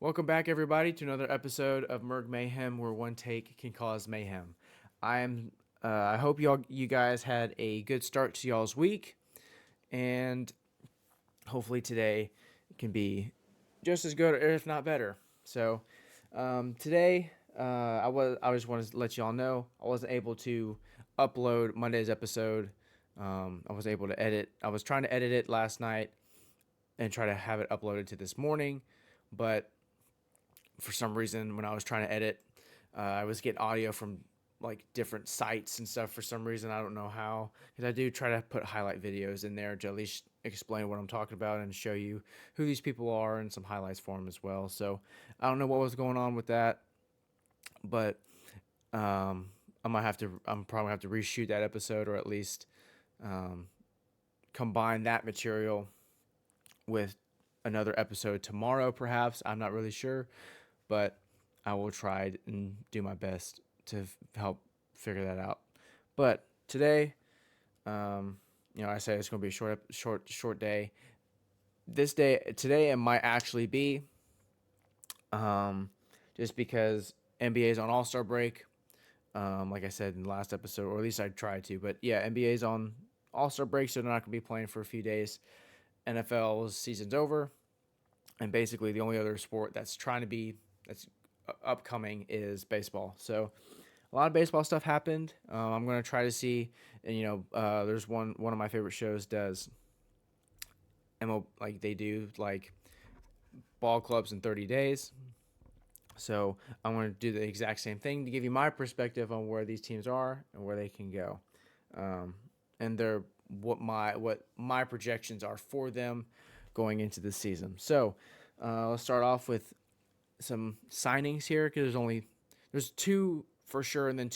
Welcome back, everybody, to another episode of Murg Mayhem, where one take can cause mayhem. I am. I hope you guys had a good start to y'all's week, and hopefully today can be just as good, or if not better. So, today, I just wanted to let y'all know I wasn't able to upload Monday's episode. I was able to edit. I was trying to edit it last night and try to have it uploaded to this morning, but for some reason when I was trying to edit, I was getting audio from like different sites and stuff for some reason. I don't know how, because I do try to put highlight videos in there to at least explain what I'm talking about and show you who these people are and some highlights for them as well. So I don't know what was going on with that, but I'm probably have to reshoot that episode, or at least um, combine that material with another episode tomorrow, perhaps. I'm not really sure, but I will try and do my best to help figure that out. But today, I say it's going to be a short day. Today, it might actually be, just because NBA is on All Star break. Like I said in the last episode, or at least I tried to. But yeah, NBA is on All Star break, so they're not going to be playing for a few days. NFL's season's over, and basically the only other sport that's upcoming is baseball. So a lot of baseball stuff happened. I'm gonna try to see, and there's one of my favorite shows does like they do like ball clubs in 30 days. So I'm going to do the exact same thing to give you my perspective on where these teams are and where they can go, and they're what my projections are for them going into the season. So let's start off with some signings here, because there's two for sure, and then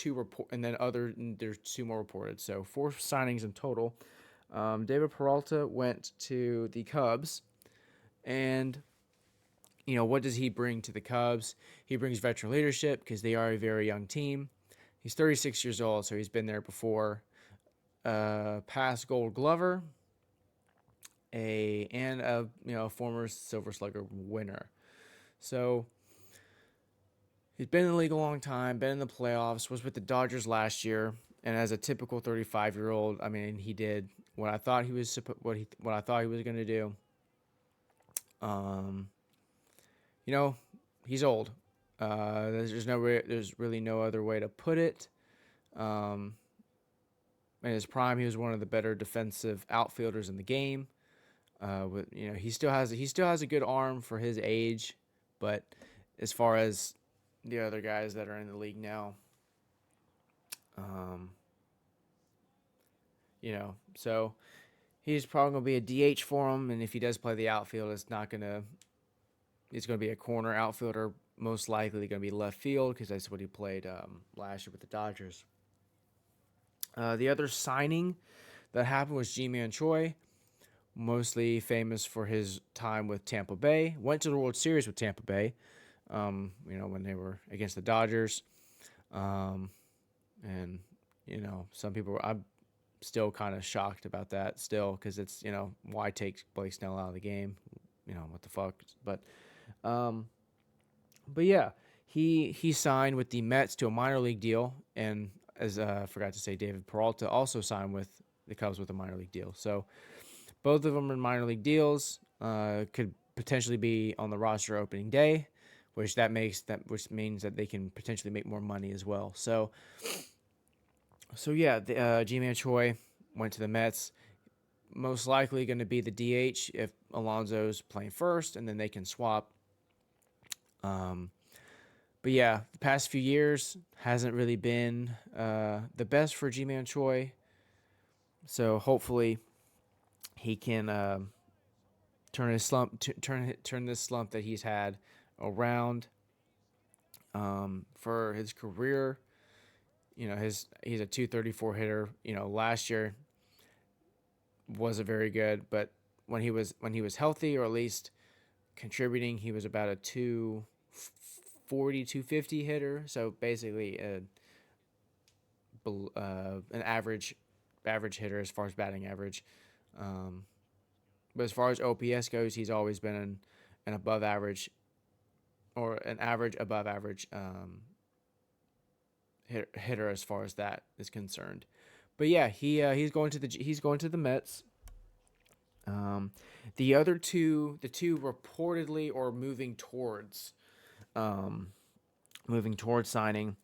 there's two more reported. So four signings in total. David Peralta went to the Cubs, and what does he bring to the Cubs? He brings veteran leadership because they are a very young team. He's 36 years old, so he's been there before. Past Gold Glover, a former Silver Slugger winner. So he's been in the league a long time, been in the playoffs, was with the Dodgers last year, and as a typical 35-year-old, I mean, he did what I thought he was what I thought he was going to do. Um, he's old. There's really no other way to put it. In his prime, he was one of the better defensive outfielders in the game. He still has a good arm for his age, but as far as the other guys that are in the league now, um, so he's probably gonna be a DH for him, and if he does play the outfield, it's gonna be a corner outfielder, most likely gonna be left field because that's what he played last year with the Dodgers. The other signing that happened was G-Man Choi, mostly famous for his time with Tampa Bay. Went to the World Series with Tampa Bay, when they were against the Dodgers. And, some people, I'm still kind of shocked about that still, because it's, why take Blake Snell out of the game? What the fuck? But yeah, he signed with the Mets to a minor league deal, and as I forgot to say, David Peralta also signed with the Cubs with a minor league deal. So both of them are minor league deals. Could potentially be on the roster opening day, which means that they can potentially make more money as well. So yeah, the G-Man Choi went to the Mets. Most likely going to be the DH if Alonso's playing first, and then they can swap. But yeah, the past few years hasn't really been the best for G-Man Choi. So hopefully he can turn this slump that he's had around for his career. He's a 234 hitter. Last year wasn't very good, but when he was healthy, or at least contributing, he was about a 240, 250 hitter. So basically an average hitter as far as batting average. But as far as OPS goes, he's always been an above average or an average, above average hitter as far as that is concerned. But yeah, he's going to the Mets. Um, the other two, the two reportedly or um, moving towards signing.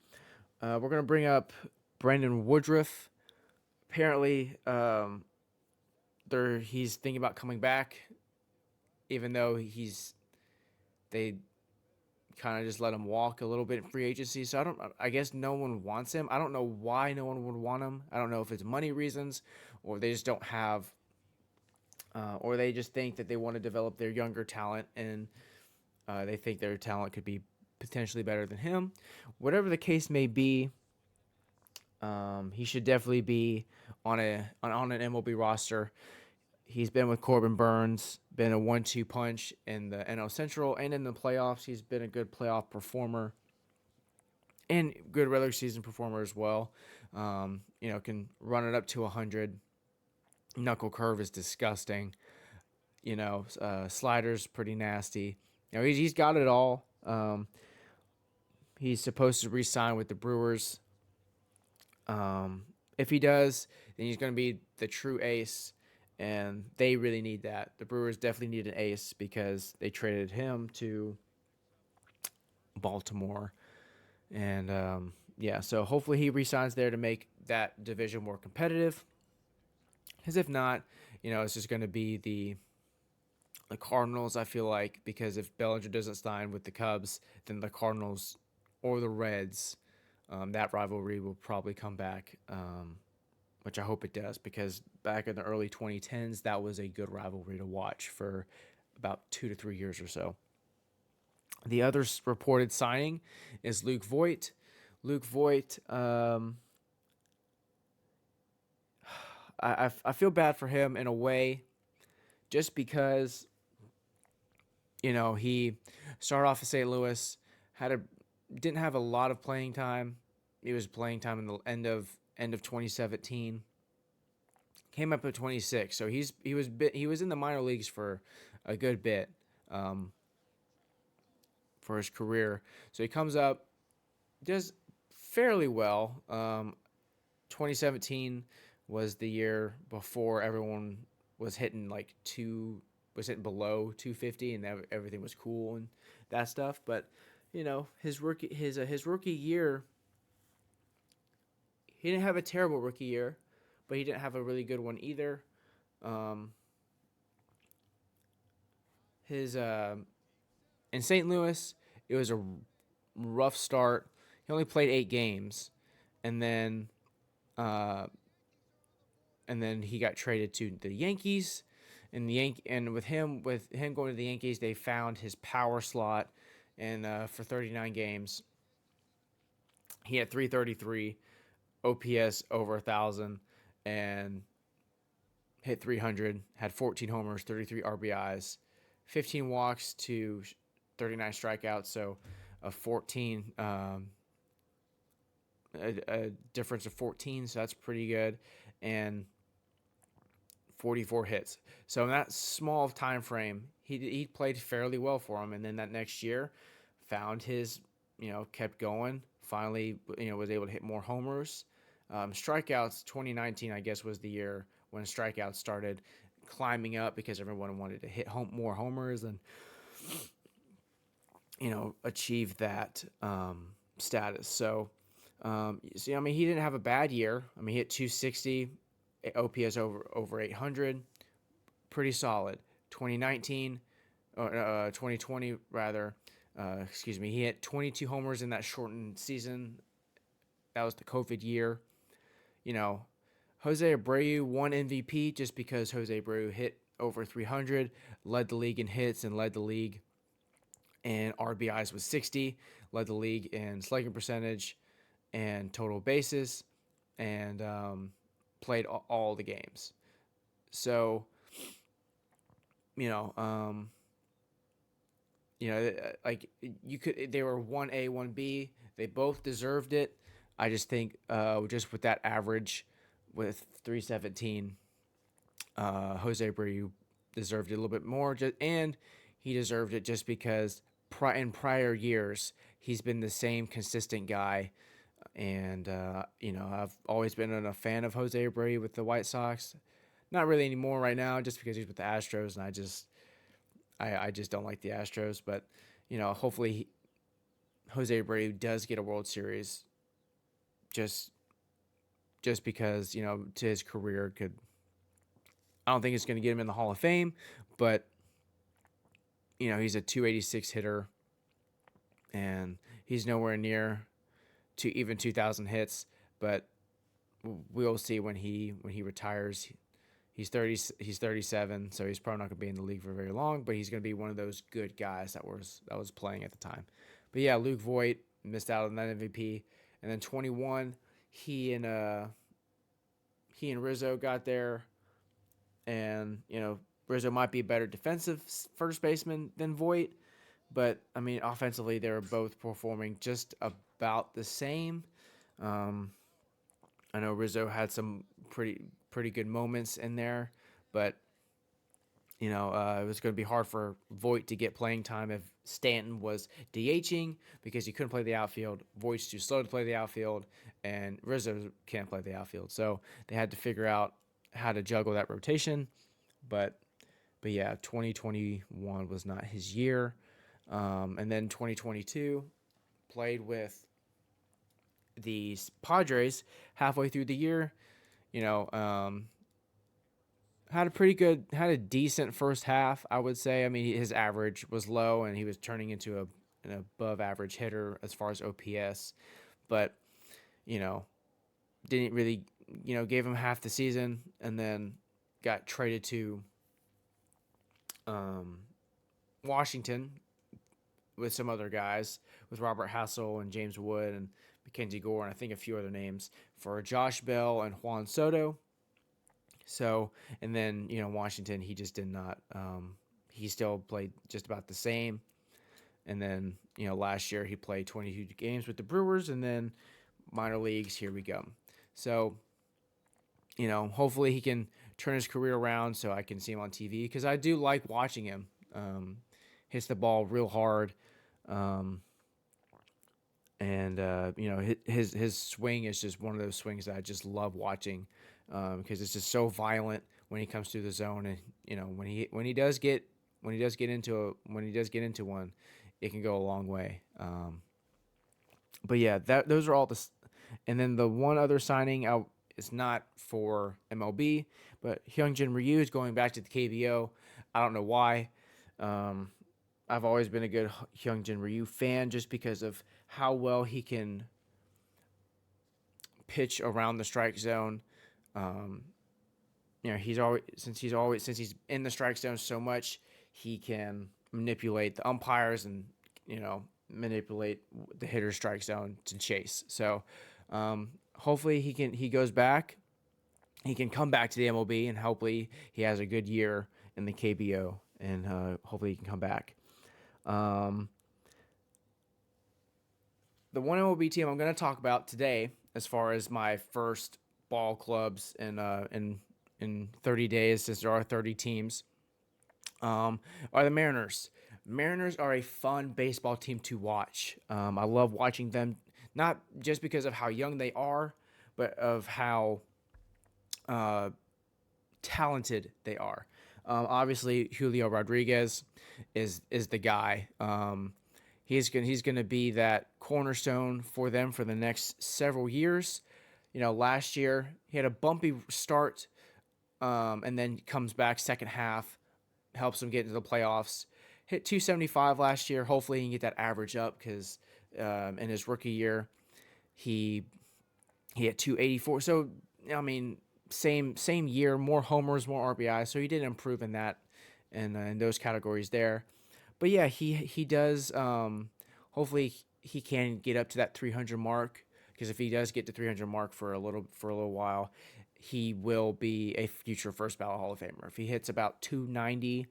We're gonna bring up Brandon Woodruff. Apparently, he's thinking about coming back, even though they kind of just let him walk a little bit in free agency. So I guess no one wants him. I don't know why no one would want him. I don't know if it's money reasons, or they just don't have, or they just think that they want to develop their younger talent, and they think their talent could be potentially better than him. Whatever the case may be, he should definitely be on an MLB roster. He's been with Corbin Burns, been a 1-2 punch in the NL Central and in the playoffs. He's been a good playoff performer and good regular season performer as well. Can run it up to 100. Knuckle curve is disgusting. Sliders pretty nasty. He's got it all. He's supposed to re-sign with the Brewers. If he does, then he's going to be the true ace, and they really need that. The Brewers definitely need an ace because they traded him to Baltimore, and so hopefully he re-signs there to make that division more competitive. Because if not, it's just going to be the Cardinals. I feel like, because if Bellinger doesn't sign with the Cubs, then the Cardinals or the Reds. That rivalry will probably come back, which I hope it does, because back in the early 2010s, that was a good rivalry to watch for about 2 to 3 years or so. The other reported signing is Luke Voit. Luke Voit, I feel bad for him in a way, just because, he started off at St. Louis, didn't have a lot of playing time. He was playing time in the end of 2017. Came up at 26, so he was in the minor leagues for a good bit, for his career. So he comes up, does fairly well. 2017 was the year before everyone was hitting below 250, and everything was cool and that stuff. But his rookie year, he didn't have a terrible rookie year, but he didn't have a really good one either. His In St. Louis, it was a rough start. He only played 8 games, and then he got traded to the Yankees. And with him going to the Yankees, they found his power slot, and for 39 games, he had 333, OPS over 1,000, and hit 300. Had 14 homers, 33 RBIs, 15 walks to 39 strikeouts. So a difference of 14. So that's pretty good, and 44 hits. So in that small time frame, he played fairly well for him. And then that next year, found his, kept going. Finally, was able to hit more homers. Strikeouts, 2019, I guess, was the year when strikeouts started climbing up, because everyone wanted to hit more homers and, achieve that status. So, he didn't have a bad year. He hit 260, OPS over 800, pretty solid. 2019, or 2020 rather, he hit 22 homers in that shortened season. That was the COVID year. Jose Abreu won MVP just because Jose Abreu hit over 300, led the league in hits, and led the league in RBIs with 60, led the league in slugging percentage and total bases, and played all the games. So, they were 1A, 1B. They both deserved it. I just think, just with that average, with 317, Jose Abreu deserved it a little bit more, and he deserved it just because in prior years, he's been the same consistent guy. And, I've always been a fan of Jose Abreu with the White Sox. Not really anymore right now, just because he's with the Astros, and I just don't like the Astros. But, hopefully Jose Abreu does get a World Series just because, to his career could. I don't think it's going to get him in the Hall of Fame, but, he's a 286 hitter, and he's nowhere near to even 2,000 hits. But we'll see when he retires. He's 30. He's 37, so he's probably not going to be in the league for very long. But he's going to be one of those good guys that was playing at the time. But yeah, Luke Voigt missed out on that MVP, and then 21, he and Rizzo got there, and Rizzo might be a better defensive first baseman than Voigt, but I mean offensively they were both performing just about the same. I know Rizzo had some pretty good moments in there, but it was going to be hard for Voigt to get playing time if Stanton was DHing because he couldn't play the outfield. Voigt's too slow to play the outfield, and Rizzo can't play the outfield. So they had to figure out how to juggle that rotation. But yeah, 2021 was not his year. And then 2022 played with the Padres halfway through the year. Had a decent first half, I would say. I mean, his average was low, and he was turning into an above average hitter as far as OPS, but didn't really, gave him half the season, and then got traded to Washington with some other guys, with Robert Hassel and James Wood and Mackenzie Gore, and I think a few other names, for Josh Bell and Juan Soto. So, and then, Washington, he just did not, he still played just about the same. And then, last year he played 22 games with the Brewers, and then minor leagues, here we go. So, hopefully he can turn his career around so I can see him on TV, because I do like watching him. Hits the ball real hard. His swing is just one of those swings that I just love watching. Because it's just so violent when he comes through the zone, and when he does get into one, it can go a long way. But yeah, those are all the, and then the one other signing out is not for MLB, but Hyunjin Ryu is going back to the KBO. I don't know why. I've always been a good Hyunjin Ryu fan just because of how well he can pitch around the strike zone. Since he's in the strike zone so much, he can manipulate the umpires and manipulate the hitter's strike zone to chase. So hopefully he goes back, he can come back to the MLB, and hopefully he has a good year in the KBO, and hopefully he can come back. The one MLB team I'm going to talk about today, as far as my first ball clubs in 30 days, since there are 30 teams, are the Mariners. Mariners are a fun baseball team to watch. I love watching them, not just because of how young they are, but of how talented they are. Obviously, Julio Rodriguez is the guy. He's going to be that cornerstone for them for the next several years. Last year he had a bumpy start, and then comes back second half, helps them get into the playoffs. Hit 275 last year. Hopefully he can get that average up, because in his rookie year he had 284. So I mean, same year, more homers, more RBI. So he did improve in that, and in those categories there. But yeah, he does. Hopefully he can get up to that 300 mark, because if he does get to 300 mark for a little while, he will be a future first ballot Hall of Famer. If he hits about 290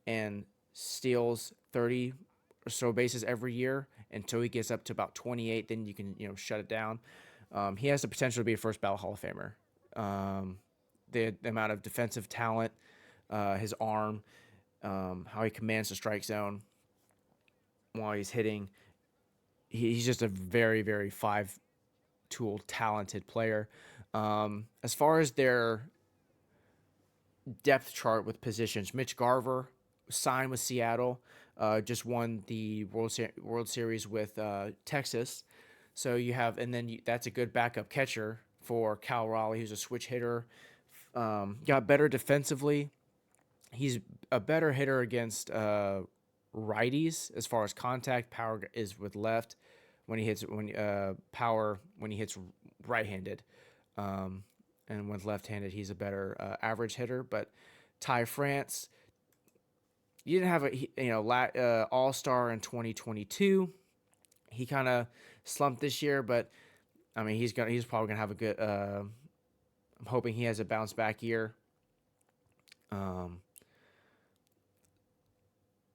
and steals 30 or so bases every year until he gets up to about 28, then you can shut it down. He has the potential to be a first ballot Hall of Famer. The amount of defensive talent, his arm, how he commands the strike zone. while he's hitting. He's just a very, very five-tool talented player. As far as their depth chart with positions, Mitch Garver signed with Seattle, just won the World Series with Texas. So you have, and then that's a good backup catcher for Cal Raleigh, who's a switch hitter. Got better defensively. He's a better hitter against righties as far as contact. Power is with left when he hits power when he hits right-handed, and with left-handed he's a better average hitter. But Ty France, you didn't have a all-star in 2022. He kind of slumped this year, but I mean he's probably gonna have a good. I'm hoping he has a bounce back year.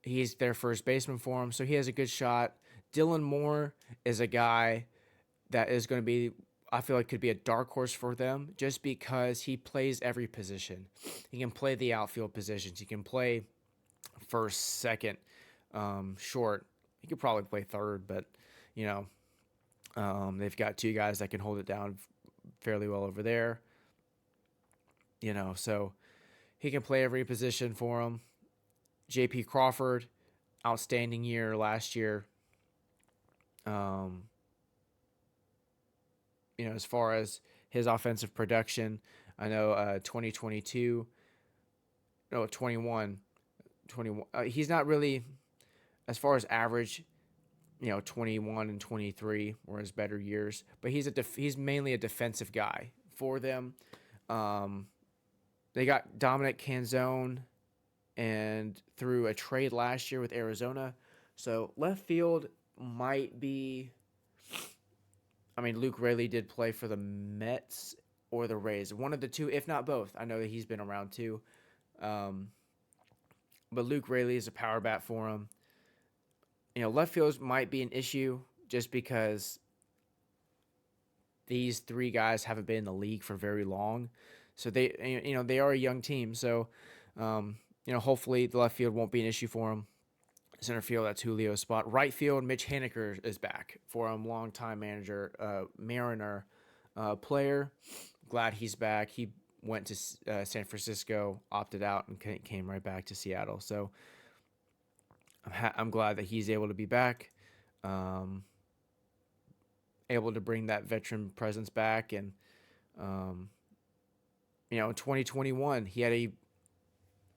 He's their first baseman for him, so he has a good shot. Dylan Moore is a guy that is going to be, I feel like, could be a dark horse for them just because he plays every position. He can play the outfield positions. He can play first, second, short. He could probably play third, but, they've got two guys that can hold it down fairly well over there. So he can play every position for them. J.P. Crawford, outstanding year last year. As far as his offensive production, I know 2022, no, 21, he's not really, as far as average, 21 and 23 were his better years, but he's mainly a defensive guy for them. They got Dominic Canzone and through a trade last year with Arizona. So left field might be, Luke Raley did play for the Mets or the Rays. One of the two, if not both. I know that he's been around too. But Luke Raley is a power bat for him. Left field might be an issue just because these three guys haven't been in the league for very long. So they are a young team. So, hopefully the left field won't be an issue for him. Center field, that's Julio's spot. Right field, Mitch Haniger is back for him, longtime manager, Mariner player. Glad he's back. He went to San Francisco, opted out, and came right back to Seattle. So I'm glad that he's able to be back, able to bring that veteran presence back. And, in 2021, he had a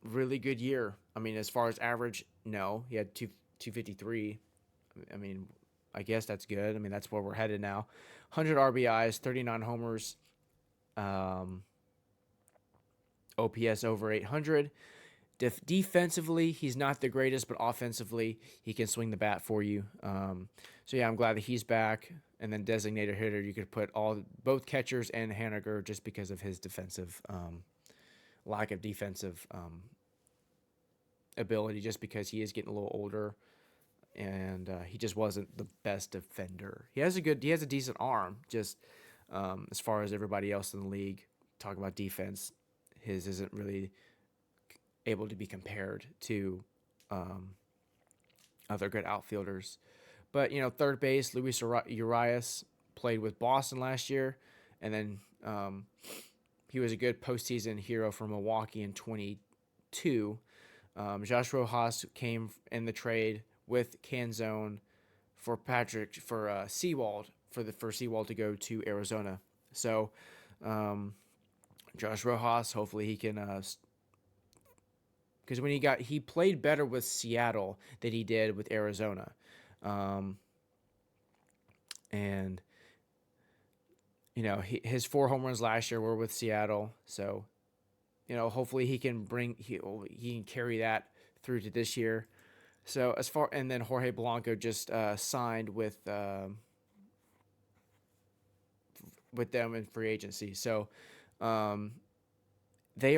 really good year. As far as average, no, he had 253. I guess that's good. That's where we're headed now. 100 RBIs, 39 homers, OPS over 800. Defensively, he's not the greatest, but offensively, he can swing the bat for you. I'm glad that he's back. And then designated hitter, you could put both catchers and Haniger just because of his defensive lack of defensive ability, just because he is getting a little older, and he just wasn't the best defender. He has a decent arm, just as far as everybody else in the league. Talk about defense, his isn't really able to be compared to other good outfielders. But third base, Luis Urias played with Boston last year, and then he was a good postseason hero for Milwaukee in 22. Josh Rojas came in the trade with Canzone for Sewald for Sewald to go to Arizona. So Josh Rojas, hopefully he can, because when he played better with Seattle than he did with Arizona, and his 4 home runs last year were with Seattle. So hopefully he can carry that through to this year. So and then Jorge Blanco just signed with them in free agency. So they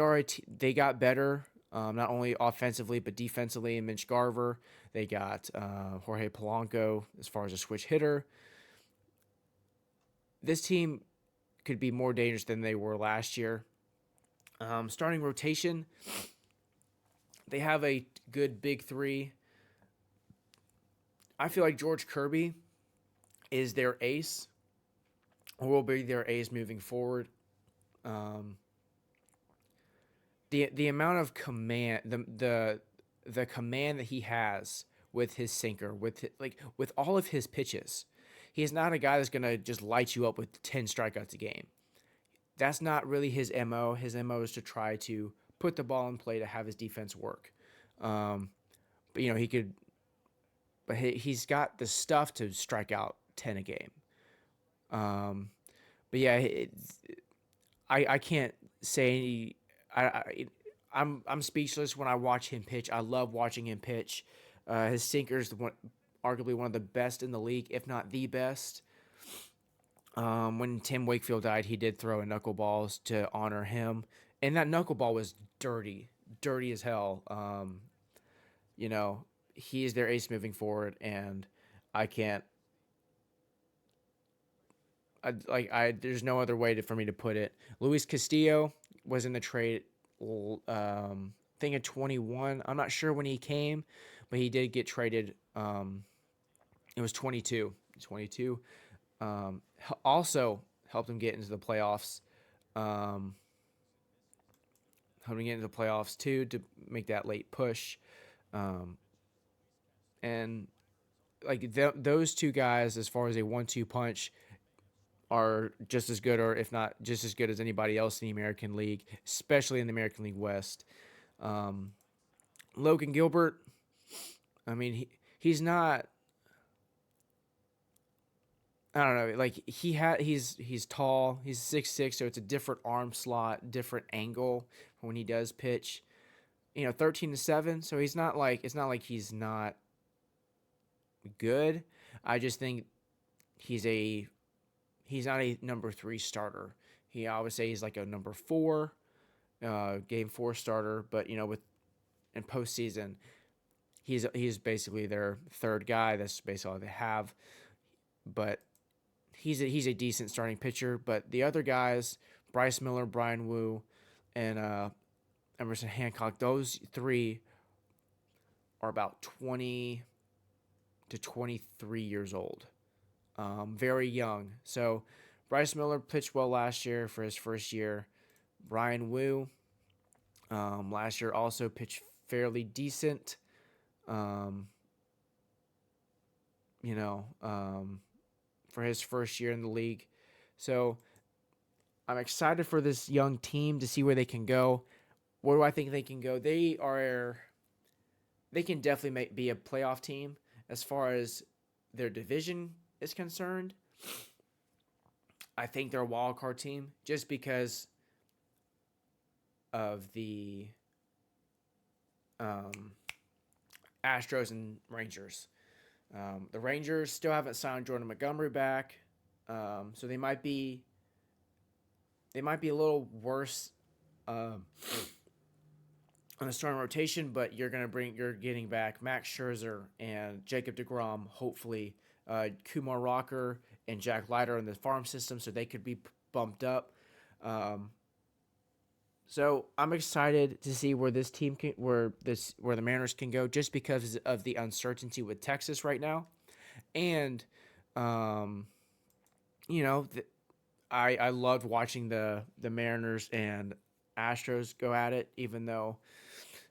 got better, not only offensively but defensively. And Mitch Garver, they got Jorge Polanco as far as a switch hitter. This team could be more dangerous than they were last year. Starting rotation, they have a good big three. I feel like George Kirby is their ace, or will be their ace moving forward. Um, the amount of command, the command that he has with his sinker, with all of his pitches, he's not a guy that's gonna just light you up with 10 strikeouts a game. That's not really his mo. His mo is to try to put the ball in play to have his defense work. Um, but he could, but he's got the stuff to strike out 10 a game. Um, but yeah, I can't say any. I'm speechless when I watch him pitch. I love watching him pitch. His sinker's arguably one of the best in the league, if not the best. When Tim Wakefield died, he did throw a knuckleballs to honor him, and that knuckleball was dirty, dirty as hell. You know, he is their ace moving forward, and I can't. There's no other way for me to put it. Luis Castillo was in the trade, thing at 21. I'm not sure when he came, but he did get traded. It was 22. 22. Also helped him get into the playoffs. Um, Helped him get into the playoffs too to make that late push. Um, and those two guys, as far as a 1-2 punch, are just as good, or if not just as good as anybody else in the American League, especially in the American League West. Um, Logan Gilbert, I mean, he's not. I don't know. Like he's tall. He's 6'6", so it's a different arm slot, different angle when he does pitch. 13-7. So he's not like it's not like he's not good. I just think he's not a number 3 starter. I would say he's like a number 4, game 4 starter. But with in postseason, he's basically their third guy. That's basically all they have. But he's a decent starting pitcher. But the other guys, Bryce Miller, Brian Wu, and Emerson Hancock, those 3 are about 20 to 23 years old. Very young. So Bryce Miller pitched well last year for his first year. Brian Wu, last year also pitched fairly decent. Um, you know, for his first year in the league. So I'm excited for this young team to see where they can go. Where do I think they can go? They can definitely be a playoff team as far as their division is concerned. I think they're a wild card team just because of the Astros and Rangers. The Rangers still haven't signed Jordan Montgomery back, so they might be a little worse on the starting rotation. But you're getting back Max Scherzer and Jacob deGrom, hopefully Kumar Rocker and Jack Leiter in the farm system, so they could be bumped up. So I'm excited to see where this team where the Mariners can go, just because of the uncertainty with Texas right now, and I loved watching the Mariners and Astros go at it, even though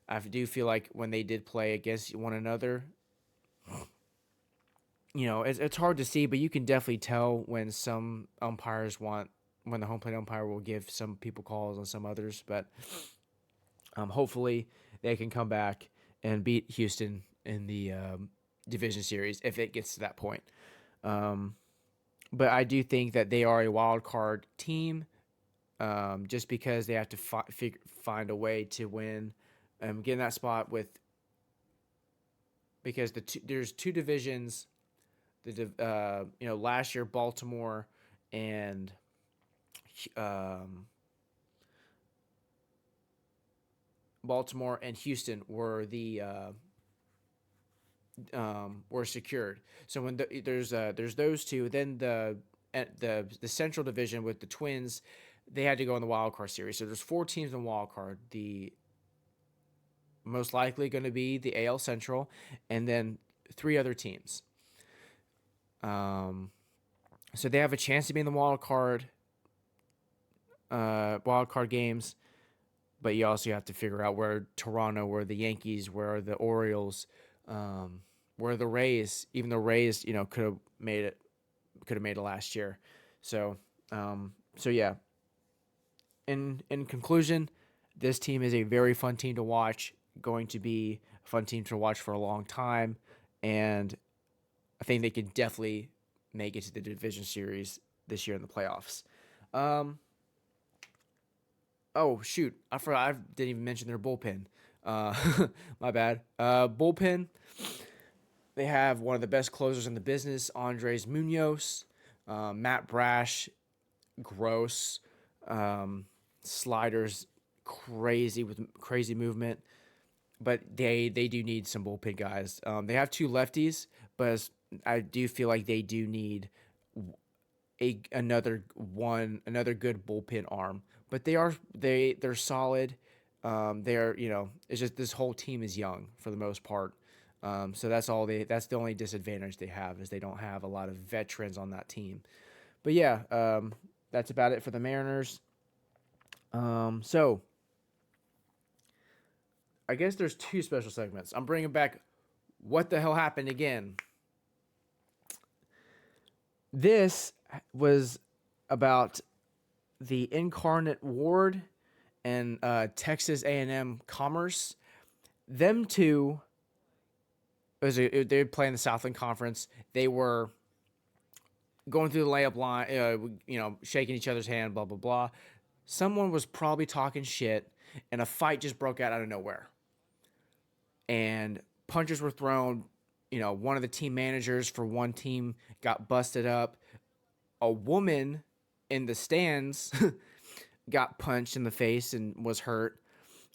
I do feel like when they did play against one another, it's hard to see, but you can definitely tell when some umpires when the home plate umpire will give some people calls on some others. But hopefully they can come back and beat Houston in the division series if it gets to that point. But I do think that they are a wild card team, just because they have to find a way to win, get in that spot because there's 2 divisions. Last year Baltimore and Houston were were secured. So when there's those 2, then the Central Division with the Twins, they had to go in the wild card series. So there's 4 teams in the wild card. The most likely going to be the AL Central, and then 3 other teams. Um, so they have a chance to be in the wild card games, but you also have to figure out where Toronto, where the Yankees, where the Orioles, um, where the Rays. Even the Rays, could have made it last year. So, yeah. In conclusion, this team is a very fun team to watch. Going to be a fun team to watch for a long time, and I think they could definitely make it to the division series this year in the playoffs. Um, oh shoot, I forgot. I didn't even mention their bullpen. Uh, my bad. Bullpen. They have one of the best closers in the business, Andres Munoz, Matt Brash, Gross, um, sliders, crazy with crazy movement. But they do need some bullpen guys. They have two lefties, but I do feel like they do need another good bullpen arm. But they're solid. They're it's just this whole team is young for the most part. So that's the only disadvantage they have is they don't have a lot of veterans on that team. But yeah, that's about it for the Mariners. So I guess there's two special segments. I'm bringing back what the hell happened again. This was about the Incarnate Ward and Texas A&M Commerce. Them two, they were playing the Southland Conference. They were going through the layup line, shaking each other's hand, blah blah blah. Someone was probably talking shit, and a fight just broke out of nowhere. And punches were thrown. One of the team managers for one team got busted up. A woman in the stands got punched in the face and was hurt.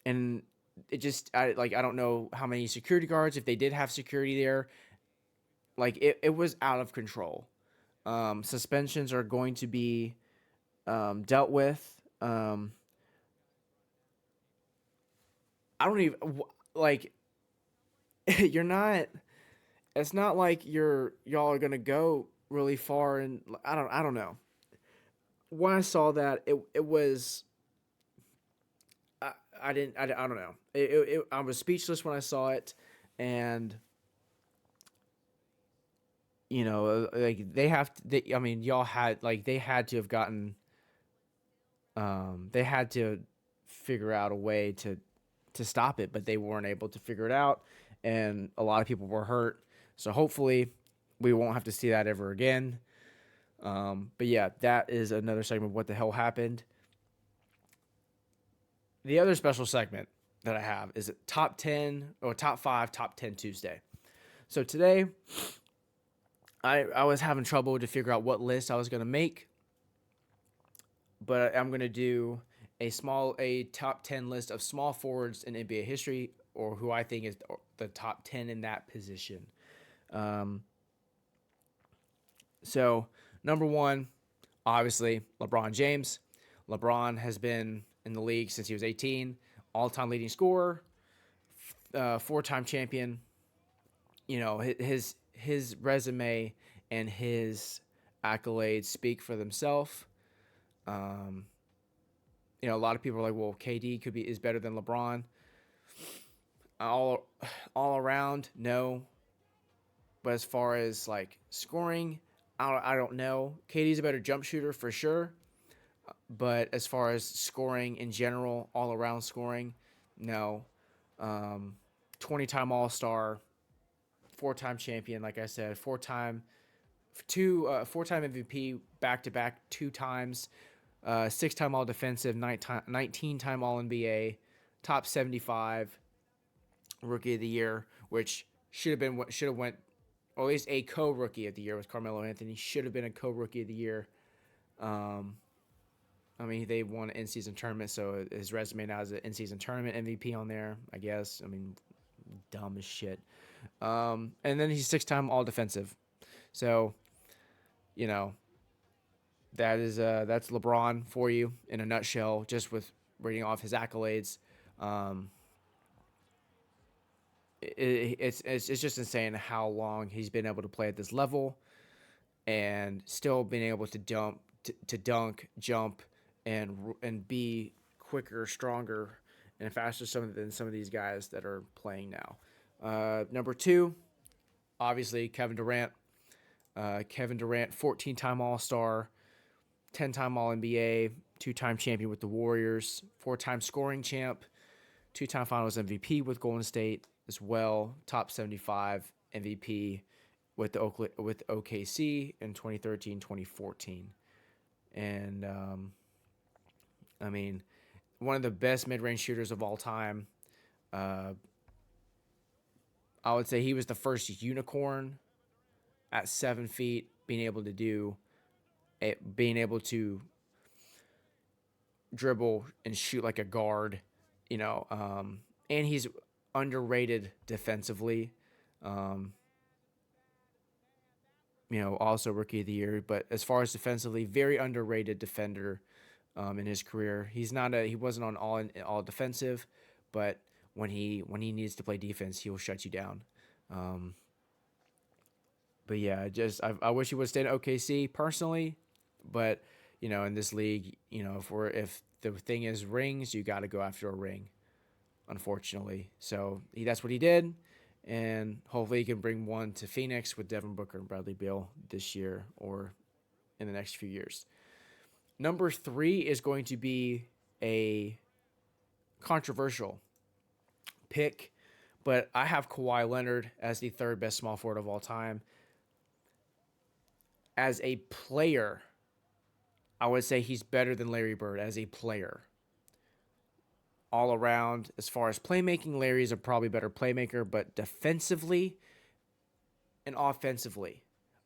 And I don't know how many security guards, if they did have security there. It was out of control. Suspensions are going to be dealt with. I don't even like. You're not. It's not like y'all are gonna go really far, and I don't know. When I saw that, it was. I didn't. I don't know. I was speechless when I saw it, and like they have. I mean, y'all had they had to have gotten. They had to figure out a way to stop it, but they weren't able to figure it out, and a lot of people were hurt. So hopefully, we won't have to see that ever again. But yeah, that is another segment of what the hell happened. The other special segment that I have is top 10 or top 5, top 10 Tuesday. So today, I was having trouble to figure out what list I was going to make, but I'm going to do a top 10 list of small forwards in NBA history, or who I think is the top 10 in that position. So number one, obviously LeBron James. LeBron has been in the league since he was 18, all-time leading scorer, four-time champion. His resume and his accolades speak for themselves. A lot of people are like, well, KD is better than LeBron. All around, no. But as far as scoring, I don't know. KD's a better jump shooter for sure. But as far as scoring in general, all around scoring, no. 20-time All-Star, four-time champion, like I said, four-time MVP back to back 2 times, 6-time All Defensive, 19-time All NBA, top 75, Rookie of the Year, which should have went, or at least a co-Rookie of the Year with Carmelo Anthony. Should have been a co-Rookie of the Year. I mean, they won an in-season tournament, so his resume now has an in-season tournament MVP on there, I guess. I mean, dumb as shit. And then he's 6-time All-Defensive. So, that's LeBron for you in a nutshell, just with reading off his accolades. It's just insane how long he's been able to play at this level. and still being able to dunk, jump, and be quicker, stronger, and faster than some of these guys that are playing now. Number two, obviously Kevin Durant. Kevin Durant, 14-time All-Star, 10-time All-NBA, 2-time champion with the Warriors, 4-time scoring champ, 2-time Finals MVP with Golden State as well, top 75 MVP with OKC in 2013, 2014. And I mean, one of the best mid-range shooters of all time. Uh, I would say he was the first unicorn at 7 feet, being able to do it, being able to dribble and shoot like a guard, and he's underrated defensively. Um, also rookie of the year, but as far as defensively, very underrated defender in his career. He wasn't on all defensive, but when he needs to play defense, he will shut you down. Um, but yeah, I wish he would stay in OKC personally, but in this league, if the thing is rings, you got to go after a ring, unfortunately. So that's what he did, and hopefully he can bring one to Phoenix with Devin Booker and Bradley Beal this year or in the next few years. Number 3 is going to be a controversial pick, but I have Kawhi Leonard as the third best small forward of all time. As a player, I would say he's better than Larry Bird as a player. All around, as far as playmaking, Larry is a probably better playmaker, but defensively and offensively,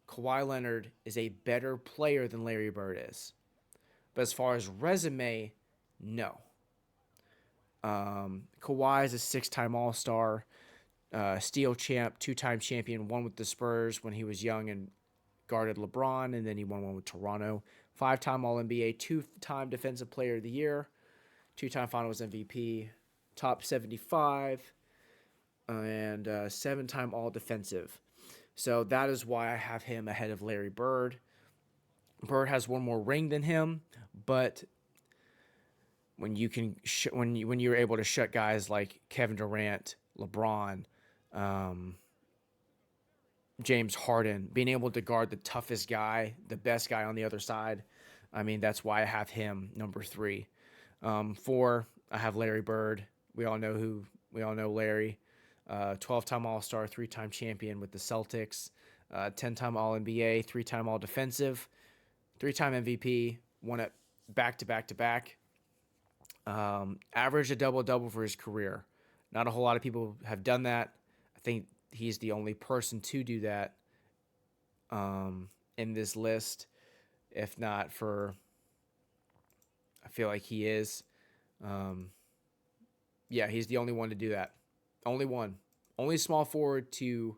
Kawhi Leonard is a better player than Larry Bird is. But as far as resume, no. Kawhi is a 6-time All-Star, steal champ, 2-time champion, one with the Spurs when he was young and guarded LeBron, and then he won one with Toronto. 5-time All-NBA, 2-time Defensive Player of the Year, 2-time Finals MVP, top 75, and 7-time All-Defensive. So that is why I have him ahead of Larry Bird. Bird has one more ring than him, but when you're able to shut guys like Kevin Durant, LeBron, James Harden, being able to guard the toughest guy, the best guy on the other side, I mean, that's why I have him number 3. 4, I have Larry Bird. We all know Larry. 12-time All-Star, 3-time champion with the Celtics, 10-time All-NBA, 3-time All-Defensive, 3-time MVP, won it back-to-back. Averaged a double-double for his career. Not a whole lot of people have done that. I think he's the only person to do that in this list. If not for, I feel like he is. Yeah, he's the only one to do that. Only one. Only small forward to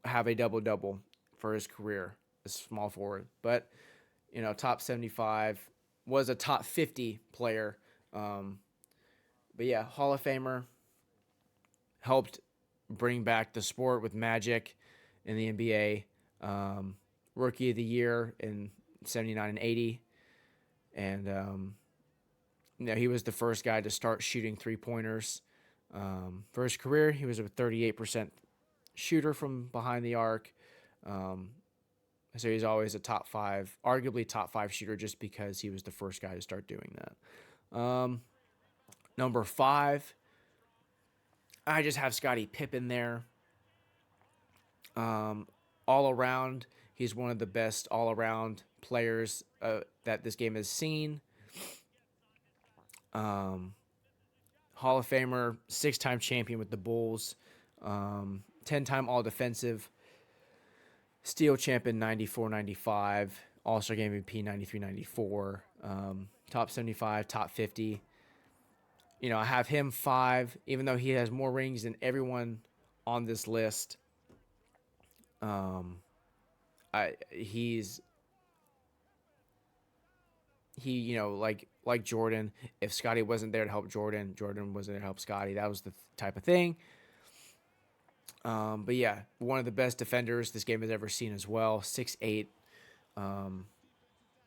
have a double-double for his career, a small forward. But, top 75, was a top 50 player. But yeah, Hall of Famer, helped bring back the sport with Magic in the NBA. Rookie of the Year in 79 and 80. And, he was the first guy to start shooting three-pointers. For his career, he was a 38% shooter from behind the arc. So he's always a arguably top 5 shooter just because he was the first guy to start doing that. Number 5, I just have Scottie Pippen there. All around, he's one of the best all-around players that this game has seen. Hall of Famer, 6-time champion with the Bulls, 10-time All-Defensive, steal champ in 94-95, All-Star Game MVP 93-94, top 75, top 50. I have him 5, even though he has more rings than everyone on this list. Like Jordan, if Scottie wasn't there to help Jordan, Jordan wasn't there to help Scottie. That was the type of thing. But yeah, one of the best defenders this game has ever seen as well. 6'8". Um,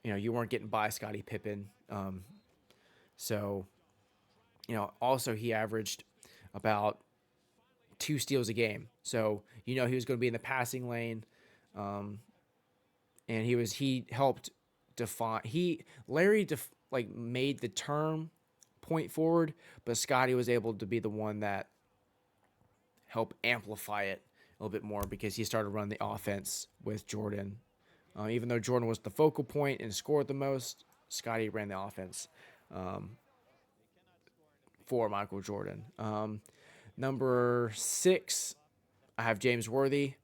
you weren't getting by Scottie Pippen. So, also he averaged about 2 steals a game. So, he was going to be in the passing lane. Um, and he helped define, like made the term point forward, but Scottie was able to be the one that helped amplify it a little bit more because he started running the offense with Jordan. Even though Jordan was the focal point and scored the most, Scottie ran the offense um, for Michael Jordan. Number 6, I have James Worthy,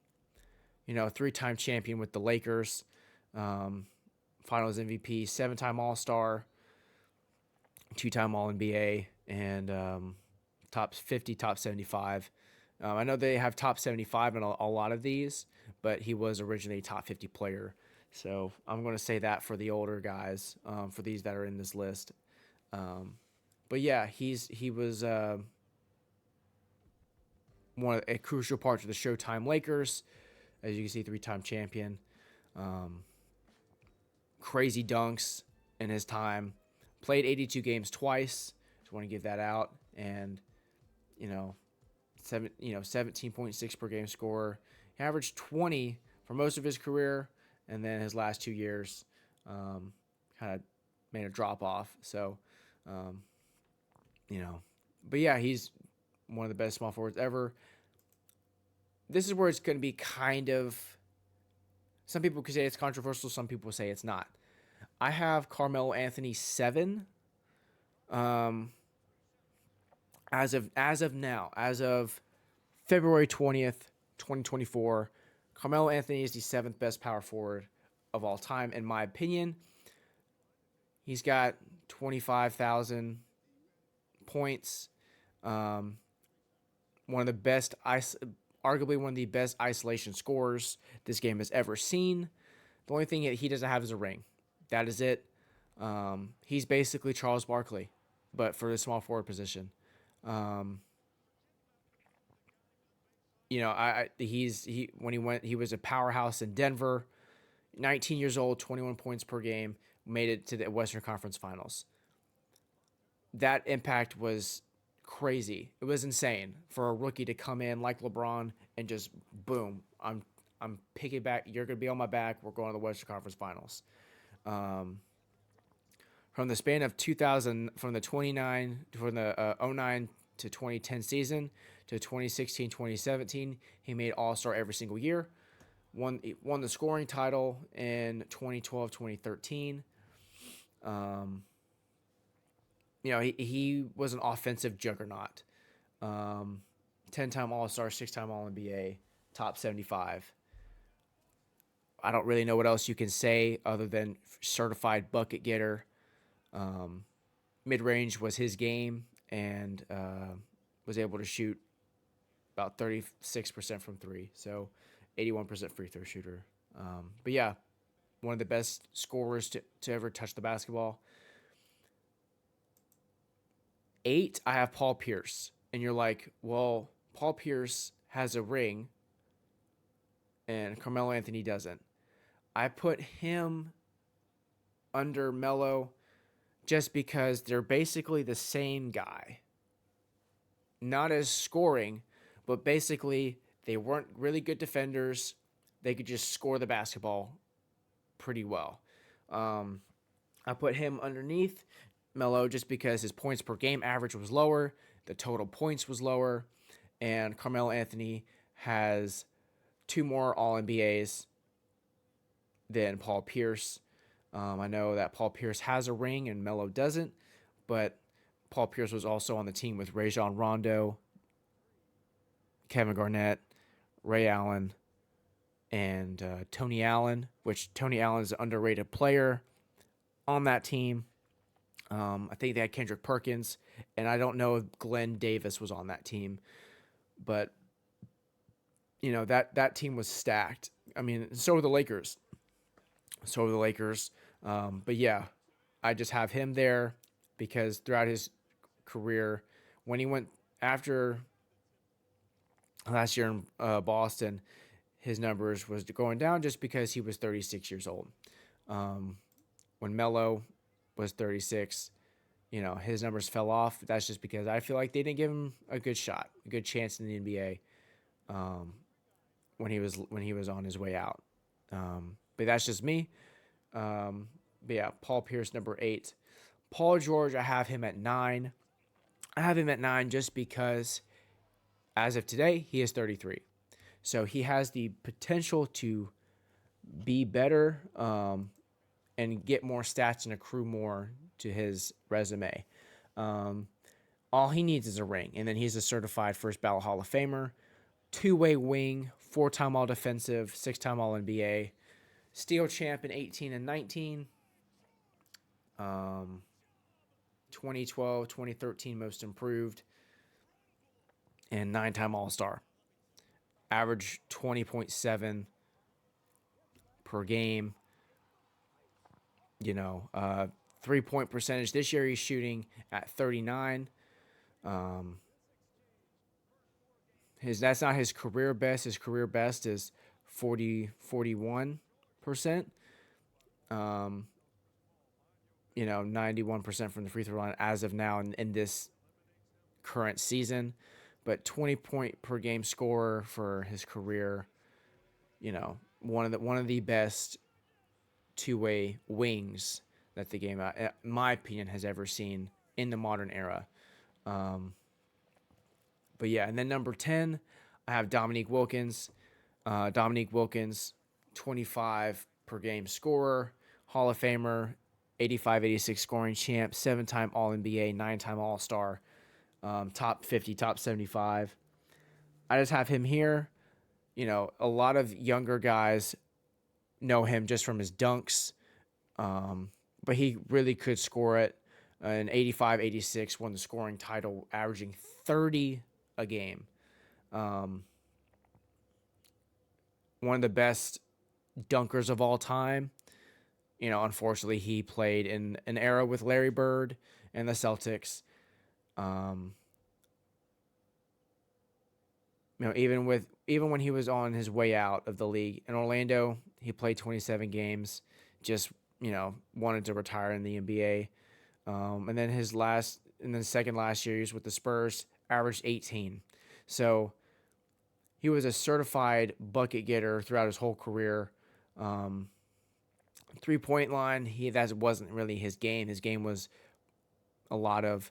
3-time champion with the Lakers, um, Finals MVP, 7-time All Star, 2-time All NBA, and top 50, top 75. I know they have top 75 in a lot of these, but he was originally a top 50 player. So I'm going to say that for the older guys, for these that are in this list. But yeah, he was a crucial part to the Showtime Lakers. As you can see, 3-time champion. Um, Crazy dunks in his time. Played 82 games twice. Just want to give that out. And, you know, 17.6 per game scorer. He averaged 20 for most of his career, and then his last 2 years kind of made a drop off. So, um, but yeah, he's one of the best small forwards ever. This is where it's going to be kind of. Some people could say it's controversial. Some people say it's not. I have Carmelo Anthony 7. Um, as of February 20th, 2024, Carmelo Anthony is the 7th best power forward of all time, in my opinion. He's got 25,000 points. Um, one of the best arguably one of the best isolation scorers this game has ever seen. The only thing that he doesn't have is a ring. That is it. He's basically Charles Barkley, but for the small forward position. Um, he was a powerhouse in Denver. 19 years old, 21 points per game, made it to the Western Conference Finals. That impact was crazy. It was insane for a rookie to come in like LeBron and just boom, I'm picking back. You're gonna be on my back. We're going to the Western Conference Finals. Um, from the span of 2000, from the 09 to 2010 season to 2016-2017, he made All-Star every single year. Won the scoring title in 2012-2013. He was an offensive juggernaut. 10-time All-Star, 6-time All-NBA, top 75. I don't really know what else you can say other than certified bucket getter. Mid-range was his game, and was able to shoot about 36% from 3. So 81% free throw shooter. But yeah, one of the best scorers to ever touch the basketball. 8, I have Paul Pierce. And you're like, well, Paul Pierce has a ring and Carmelo Anthony doesn't. I put him under Melo just because they're basically the same guy. Not as scoring, but basically they weren't really good defenders. They could just score the basketball pretty well. I put him underneath Melo just because his points per game average was lower, the total points was lower, and Carmelo Anthony has 2 more All-NBAs than Paul Pierce. I know that Paul Pierce has a ring and Melo doesn't, but Paul Pierce was also on the team with Rajon Rondo, Kevin Garnett, Ray Allen, and Tony Allen, which Tony Allen is an underrated player on that team. I think they had Kendrick Perkins, and I don't know if Glenn Davis was on that team, but that team was stacked. I mean, so were the Lakers. But yeah, I just have him there because throughout his career, when he went after Last year in Boston, his numbers was going down just because he was 36 years old. Um, when Melo was 36, his numbers fell off. That's just because I feel like they didn't give him a good shot, a good chance in the NBA um, when he was on his way out. But that's just me. But yeah, Paul Pierce number 8. Paul George, I have him at 9. I have him at 9 just because as of today, he is 33. So he has the potential to be better and get more stats and accrue more to his resume. Um, all he needs is a ring, and then he's a certified first ballot Hall of Famer, two-way wing, 4-time All Defensive, 6-time All NBA, Steel champ in 18 and 19, 2012, 2013 Most Improved, and 9-time All Star. Average 20.7 per game. 3-point percentage. This year he's shooting at 39. That's not his career best. His career best is 41%. 91% from the free throw line as of now in this current season. But 20-point per game scorer for his career. One of the best two-way wings that the game, in my opinion, has ever seen in the modern era. But yeah, and then number 10, I have Dominique Wilkins. Dominique Wilkins, 25 per game scorer, Hall of Famer, 85-86 scoring champ, 7-time All-NBA, 9-time All-Star, top 50, top 75. I just have him here. A lot of younger guys know him just from his dunks, but he really could score it. In 85-86, won the scoring title, averaging 30 a game. One of the best dunkers of all time. Unfortunately, he played in an era with Larry Bird and the Celtics. Even when he was on his way out of the league in Orlando, he played 27 games. Just wanted to retire in the NBA. And then second last year, he was with the Spurs, averaged 18. So he was a certified bucket getter throughout his whole career. 3-point line, that wasn't really his game. His game was a lot of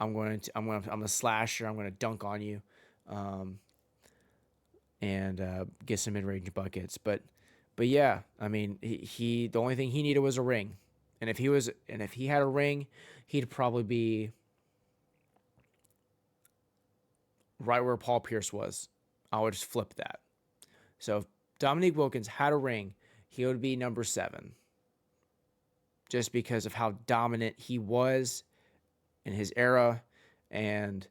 I'm a slasher. I'm going to dunk on you, and get some mid-range buckets. But yeah, I mean, he the only thing he needed was a ring, and if he had a ring, he'd probably be right where Paul Pierce was. I would just flip that. So if Dominique Wilkins had a ring, he would be number 7. Just because of how dominant he was in his era. And,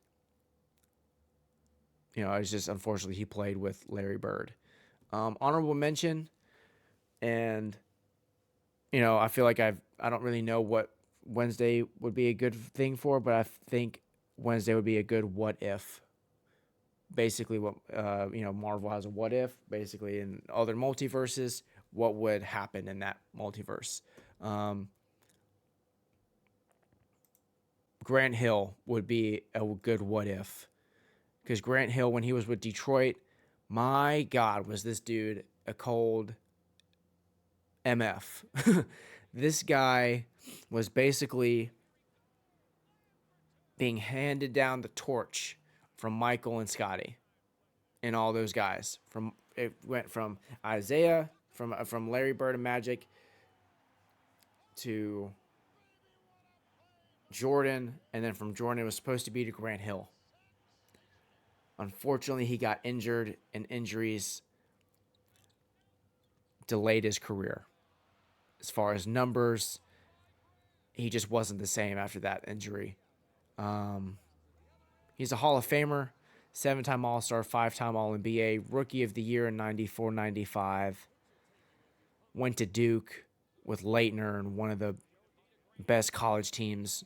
it's just unfortunately he played with Larry Bird. Honorable mention. And, I feel like I don't really know what Wednesday would be a good thing for, but I think Wednesday would be a good what if. Basically, what Marvel has a what if. Basically, in other multiverses, what would happen in that multiverse? Grant Hill would be a good what if, because Grant Hill, when he was with Detroit, my God, was this dude a cold MF? This guy was basically being handed down the torch from Michael and Scotty and all those guys. It went from Isaiah, from Larry Bird and Magic, to Jordan, and then from Jordan it was supposed to be to Grant Hill. Unfortunately, he got injured, and injuries delayed his career. As far as numbers, he just wasn't the same after that injury. He's a Hall of Famer, 7-time All-Star, 5-time All-NBA, Rookie of the Year in 94-95. Went to Duke with Leitner and one of the best college teams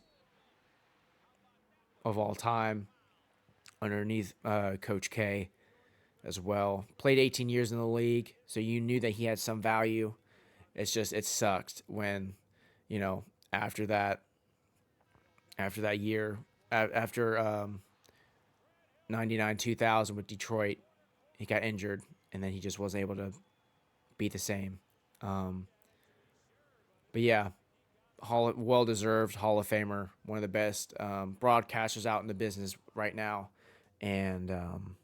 of all time underneath Coach K. as well. Played 18 years in the league, so you knew that he had some value. It's just it sucked when, you know, after that year, after 99 2000 with Detroit, he got injured, and then he just wasn't able to be the same. Um, but yeah, well deserved Hall of Famer, one of the best broadcasters out in the business right now, and I'm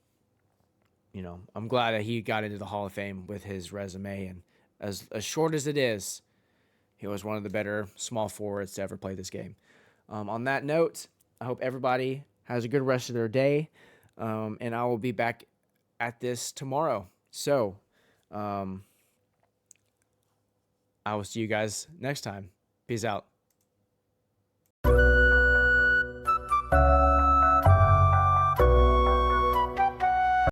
glad that he got into the Hall of Fame with his resume, and as short as it is, he was one of the better small forwards to ever play this game. On that note, I hope everybody has a good rest of their day, and I will be back at this tomorrow. So, I will see you guys next time. Peace out.